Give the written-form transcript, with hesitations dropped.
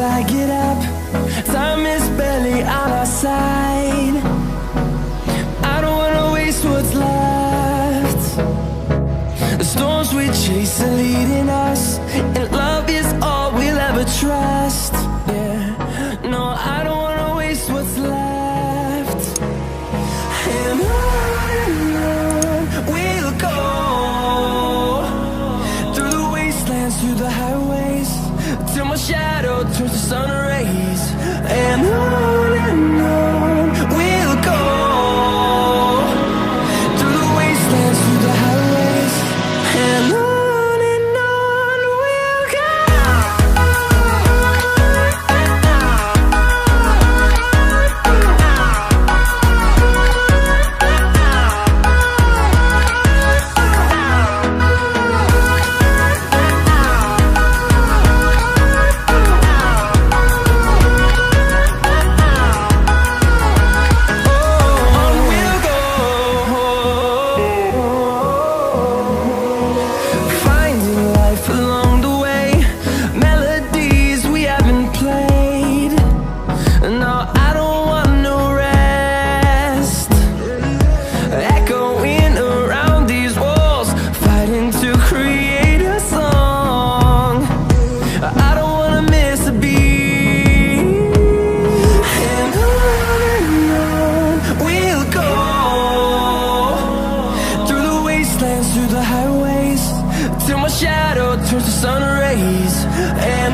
I get up. Time is barely on our side. I don't wanna waste what's left. The storms we chase are leading us, and love is all we'll ever trust. Yeah, no, I don't wanna waste what's left. And on we'll go, through the wastelands, through the highways, till my shadow turns to sun rays. And on we'll go, through the wastelands, through the highways, and on we'll go. Through the highways, till my shadow turns to sun rays. And